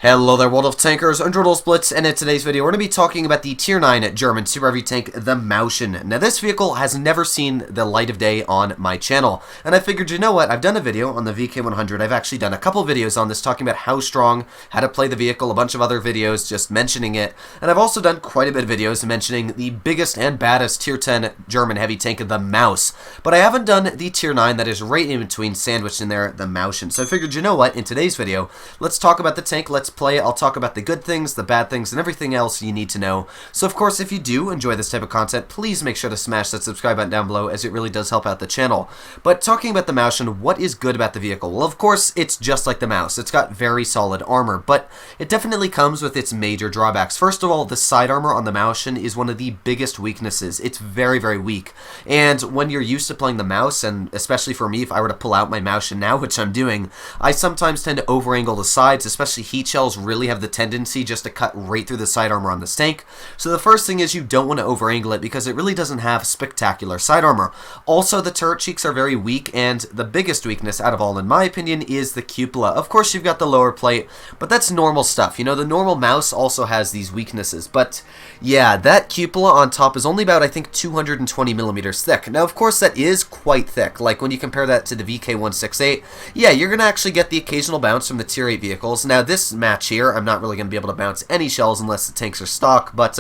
Hello there, World of Tankers, and World of Blitz, and in today's video we're going to be talking about the Tier 9 German Superheavy tank, the Mauschen. Now this vehicle has never seen the light of day on my channel, and I figured, you know what, I've done a video on the VK100, I've actually done a couple videos on this talking about how strong, how to play the vehicle, a bunch of other videos just mentioning it, and I've also done quite a bit of videos mentioning the biggest and baddest Tier 10 German heavy tank, the Maus, but I haven't done the Tier 9 that is right in between, sandwiched in there, the Mauschen. So I figured, you know what, in today's video, let's talk about the tank, let's play it. I'll talk about the good things, the bad things, and everything else you need to know. So of course, if you do enjoy this type of content, please make sure to smash that subscribe button down below, as it really does help out the channel. But talking about the Mauschen, what is good about the vehicle? Well, of course, it's just like the Maus. It's got very solid armor, but it definitely comes with its major drawbacks. First of all, the side armor on the Mauschen is one of the biggest weaknesses. It's very, very weak. And when you're used to playing the Maus, and especially for me, if I were to pull out my Mauschen now, which I'm doing, I sometimes tend to over-angle the sides, especially heat shells really have the tendency just to cut right through the side armor on this tank. So the first thing is you don't want to over-angle it because it really doesn't have spectacular side armor. Also, the turret cheeks are very weak, and the biggest weakness out of all, in my opinion, is the cupola. Of course, you've got the lower plate, but that's normal stuff. You know, the normal Maus also has these weaknesses, but yeah, that cupola on top is only about, I think, 220 millimeters thick. Now, of course, that is quite thick. Like, when you compare that to the VK168, yeah, you're going to actually get the occasional bounce from the Tier 8 vehicles. Now, this match here, I'm not really going to be able to bounce any shells unless the tanks are stock, but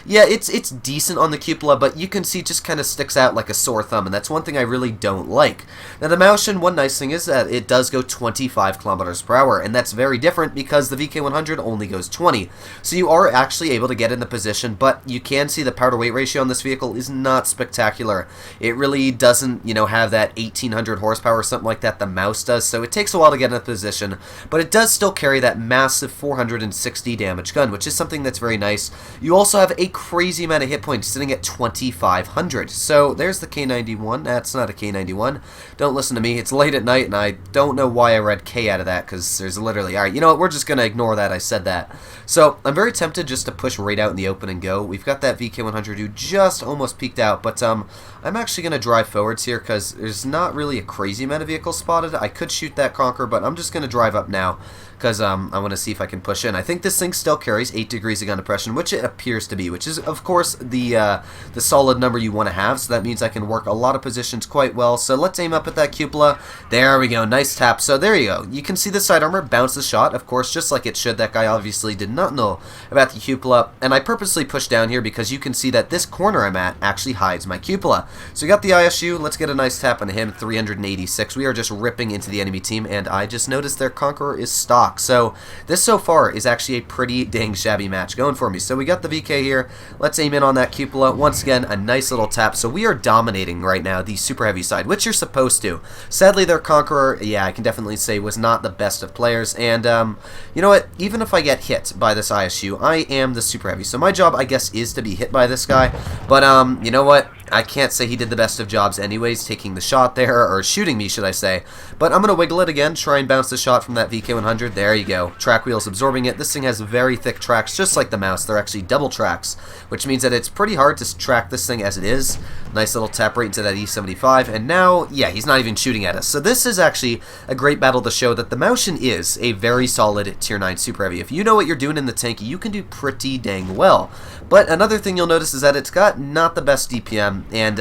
yeah, it's decent on the cupola, but you can see it just kind of sticks out like a sore thumb, and that's one thing I really don't like. Now, the Mauschen, one nice thing is that it does go 25 kilometers per hour, and that's very different because the VK100 only goes 20. So you are actually able to get in the position, but you can see the power to weight ratio on this vehicle is not spectacular. It really doesn't, you know, have that 1800 horsepower or something like that the Maus does, so it takes a while to get in the position, but it does still carry that massive 460 damage gun, which is something that's very nice. You also have a crazy amount of hit points sitting at 2500. So there's the K91. That's not a K91. Don't listen to me. It's late at night, and I don't know why I read K out of that, because there's literally... Alright, you know what? We're just going to ignore that I said that. So I'm very tempted just to push right out in the open and go. We've got that VK100 who just almost peeked out, but I'm actually going to drive forwards here because there's not really a crazy amount of vehicles spotted. I could shoot that Conqueror, but I'm just going to drive up now because I want to see if I can push in. I think this thing still carries 8 degrees of gun depression, which it appears to be, which is, of course, the solid number you want to have, so that means I can work a lot of positions quite well. So let's aim up at that cupola. There we go, nice tap. So there you go. You can see the side armor bounce the shot, of course, just like it should. That guy obviously did not know about the cupola, and I purposely pushed down here because you can see that this corner I'm at actually hides my cupola. So we got the ISU. Let's get a nice tap on him, 386. We are just ripping into the enemy team, and I just noticed their Conqueror is stock. So this so far is actually a pretty dang shabby match going for me. So we got the VK here. Let's aim in on that cupola. Once again, a nice little tap. So we are dominating right now the super heavy side, which you're supposed to. Sadly, their Conqueror, yeah, I can definitely say was not the best of players. And you know what? Even if I get hit by this ISU, I am the super heavy. So my job, I guess, is to be hit by this guy. But you know what? I can't say he did the best of jobs anyways, taking the shot there, or shooting me, should I say. But I'm going to wiggle it again, try and bounce the shot from that VK100. There you go. Track wheels absorbing it. This thing has very thick tracks, just like the Maus. They're actually double tracks, which means that it's pretty hard to track this thing as it is. Nice little tap right into that E75, and now, yeah, he's not even shooting at us. So this is actually a great battle to show that the Mauschen is a very solid Tier 9 Super Heavy. If you know what you're doing in the tank, you can do pretty dang well. But another thing you'll notice is that it's got not the best DPM, and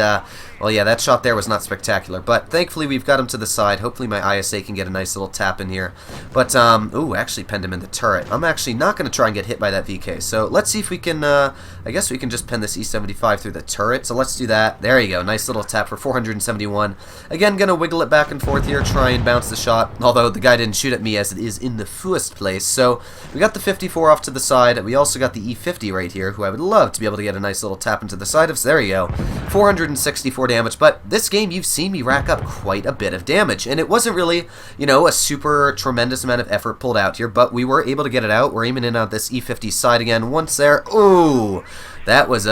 well, yeah, that shot there was not spectacular, but thankfully we've got him to the side. Hopefully my ISA can get a nice little tap in here. But ooh, actually pinned him in the turret. I'm actually not going to try and get hit by that VK, so let's see if we can I guess we can just pin this E75 through the turret. So let's do that. There you go, nice little tap for 471. Again, gonna wiggle it back and forth here, try and bounce the shot, although the guy didn't shoot at me as it is in the first place. So we got the 54 off to the side. We also got the E50 right here, who I would love to be able to get a nice little tap into the side of. So there you go, 464 damage. But this game, you've seen me rack up quite a bit of damage, and it wasn't really, you know, a super tremendous amount of effort pulled out here, but we were able to get it out. We're aiming in on this E50 side again. Once there, ooh, That was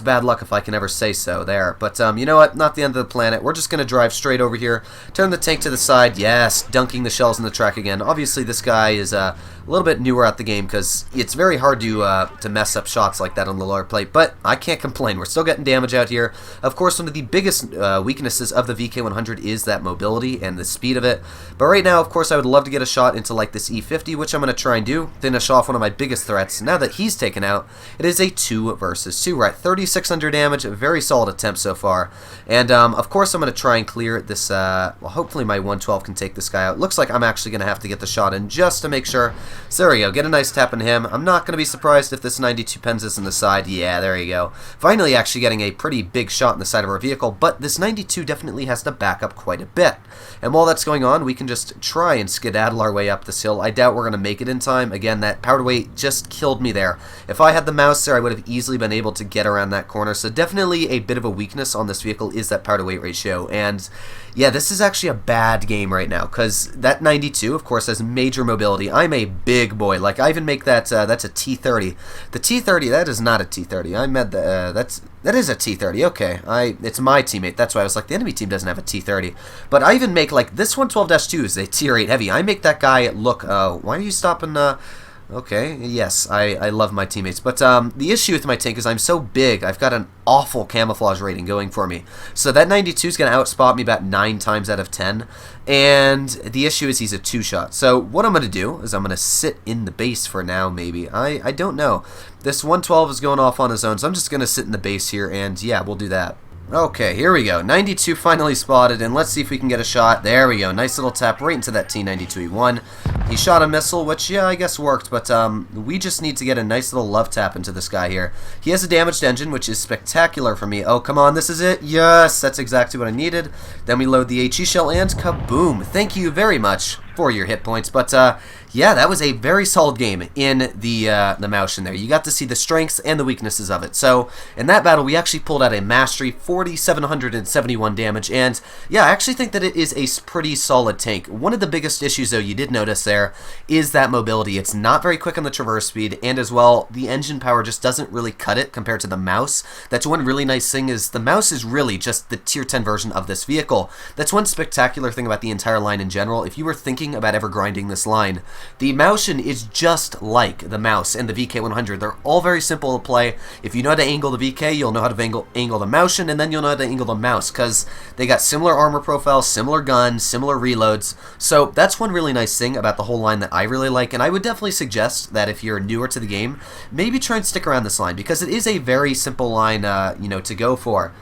bad luck if I can ever say so there. But you know what? Not the end of the planet. We're just going to drive straight over here, turn the tank to the side. Yes, dunking the shells in the track again. Obviously, this guy is a little bit newer at the game because it's very hard to mess up shots like that on the lower plate. But I can't complain. We're still getting damage out here. Of course, one of the biggest weaknesses of the VK100 is that mobility and the speed of it. But right now, of course, I would love to get a shot into like this E50, which I'm going to try and do. Finish off one of my biggest threats. Now that he's taken out, it is a 2 versus 2. We're at 3,600 damage. A very solid attempt so far. And of course, I'm going to try and clear this. Well, hopefully my 112 can take this guy out. Looks like I'm actually going to have to get the shot in just to make sure. So there we go. Get a nice tap on him. I'm not going to be surprised if this 92 pens us in the side. Yeah, there you go. Finally, actually getting a pretty big shot in the side of our vehicle. But this 92 definitely has to back up quite a bit. And while that's going on, we can just try and skedaddle our way up this hill. I doubt we're going to make it in time. Again, that powder weight just killed me there. If I had the mouse there, I would have easily been able to get around that corner. So definitely a bit of a weakness on this vehicle is that powder weight ratio. And yeah, this is actually a bad game right now because that 92, of course, has major mobility. I'm a big boy. Like, I even make that, that's a T30. The T30, that is not a T30. I meant that is a T30. Okay, it's my teammate. That's why I was like, the enemy team doesn't have a T30. But I even make, like, this 112-2 is a Tier 8 heavy. I make that guy look, why are you stopping, okay, yes, I love my teammates. But the issue with my tank is I'm so big, I've got an awful camouflage rating going for me. So that 92 is going to outspot me about 9 times out of 10. And the issue is he's a 2-shot. So what I'm going to do is I'm going to sit in the base for now, maybe. I don't know. This 112 is going off on his own, so I'm just going to sit in the base here, and yeah, we'll do that. Okay, here we go. 92 finally spotted, and let's see if we can get a shot. There we go. Nice little tap right into that T92E1. He shot a missile, which, yeah, I guess worked, but we just need to get a nice little love tap into this guy here. He has a damaged engine, which is spectacular for me. Oh, come on, this is it. Yes, that's exactly what I needed. Then we load the HE shell, and kaboom. Thank you very much for your hit points, but yeah, that was a very solid game in the Mauschen there. You got to see the strengths and the weaknesses of it. So in that battle, we actually pulled out a mastery, 4,771 damage, and yeah, I actually think that it is a pretty solid tank. One of the biggest issues, though, you did notice there, is that mobility. It's not very quick on the traverse speed, and as well, the engine power just doesn't really cut it compared to the mouse. That's one really nice thing is the mouse is really just the tier 10 version of this vehicle. That's one spectacular thing about the entire line in general. If you were thinking about ever grinding this line, the Mauschen is just like the mouse and the VK100. They're all very simple to play. If you know how to angle the VK, you'll know how to angle the Mauschen, and then you'll know how to angle the mouse, because they got similar armor profiles, similar guns, similar reloads. So that's one really nice thing about the whole line that I really like, and I would definitely suggest that if you're newer to the game, maybe try and stick around this line, because it is a very simple line, you know, to go for.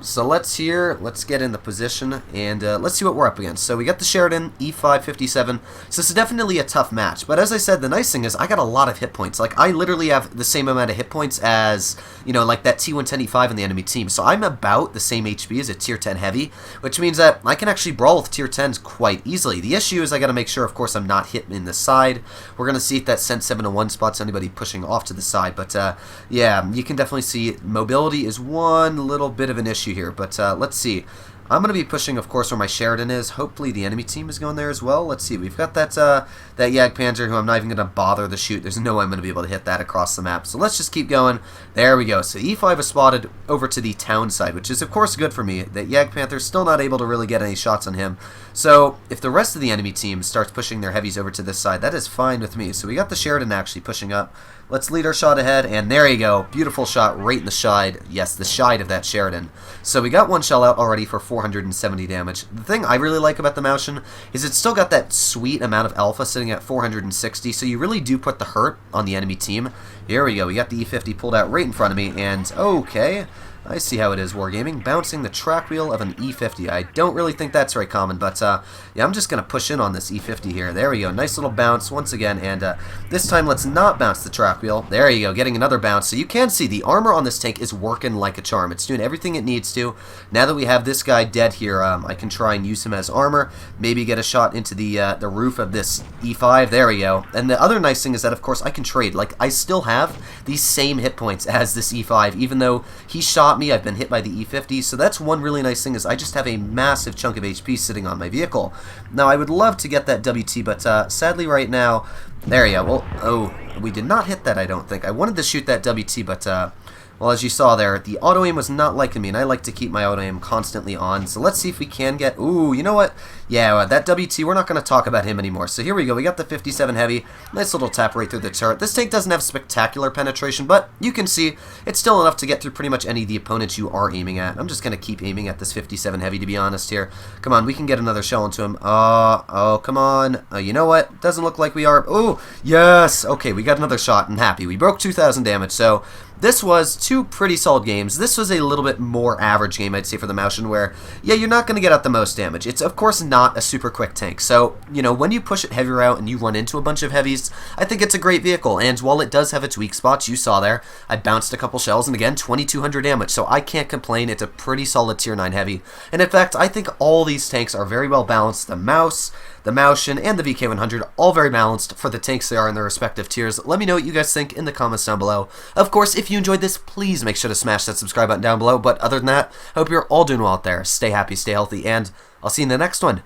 So let's get in the position, and let's see what we're up against. So we got the Sheridan, E557, so this is definitely a tough match, but as I said, the nice thing is I got a lot of hit points. Like, I literally have the same amount of hit points as, you know, like that T110 E5 in the enemy team, so I'm about the same HP as a tier 10 heavy, which means that I can actually brawl with tier 10s quite easily. The issue is I gotta make sure, of course, I'm not hit in the side. We're gonna see if that sent 701 spots anybody pushing off to the side, but yeah, you can definitely see mobility is one little bit of an issue here, but let's see. I'm going to be pushing, of course, where my Sheridan is. Hopefully the enemy team is going there as well. Let's see. We've got that that Jagdpanzer, who I'm not even going to bother to shoot. There's no way I'm going to be able to hit that across the map. So let's just keep going. There we go. So E5 is spotted over to the town side, which is, of course, good for me. That Jagdpanther's still not able to really get any shots on him. So if the rest of the enemy team starts pushing their heavies over to this side, that is fine with me. So we got the Sheridan actually pushing up. Let's lead our shot ahead, and there you go. Beautiful shot right in the side. Yes, the side of that Sheridan. So we got one shell out already for 470 damage. The thing I really like about the Mauschen is it's still got that sweet amount of alpha sitting at 460, so you really do put the hurt on the enemy team. Here we go. We got the E50 pulled out right in front of me, and okay. I see how it is, Wargaming. Bouncing the track wheel of an E50. I don't really think that's very common, but yeah, I'm just going to push in on this E50 here. There we go. Nice little bounce once again, and this time let's not bounce the track wheel. There you go, getting another bounce. So you can see the armor on this tank is working like a charm. It's doing everything it needs to. Now that we have this guy dead here, I can try and use him as armor. Maybe get a shot into the roof of this E5. There we go. And the other nice thing is that, of course, I can trade. Like, I still have these same hit points as this E5, even though he shot me, I've been hit by the E50, so that's one really nice thing is I just have a massive chunk of HP sitting on my vehicle. Now, I would love to get that WT, but sadly right now, there you go. Well, oh, We did not hit that, I don't think. I wanted to shoot that WT, but, well, as you saw there, the auto-aim was not liking me, and I like to keep my auto-aim constantly on. So let's see if we can get... Ooh, you know what? Yeah, that WT, we're not going to talk about him anymore. So here we go. We got the 57 Heavy. Nice little tap right through the turret. This tank doesn't have spectacular penetration, but you can see it's still enough to get through pretty much any of the opponents you are aiming at. I'm just going to keep aiming at this 57 Heavy, to be honest here. Come on, we can get another shell into him. Oh, come on. You know what? Doesn't look like we are. Oh, yes. Okay, we got another shot. I'm happy. We broke 2,000 damage, so... This was two pretty solid games. This was a little bit more average game, I'd say, for the Mauschen, where, yeah, you're not going to get out the most damage. It's, of course, not a super quick tank. So, you know, when you push it heavier out and you run into a bunch of heavies, I think it's a great vehicle. And while it does have its weak spots, you saw there, I bounced a couple shells, and again, 2,200 damage. So I can't complain. It's a pretty solid tier 9 heavy. And in fact, I think all these tanks are very well balanced. The Mauschen, and the VK100, all very balanced for the tanks they are in their respective tiers. Let me know what you guys think in the comments down below. Of course, if you enjoyed this, please make sure to smash that subscribe button down below. But other than that, I hope you're all doing well out there. Stay happy, stay healthy, and I'll see you in the next one.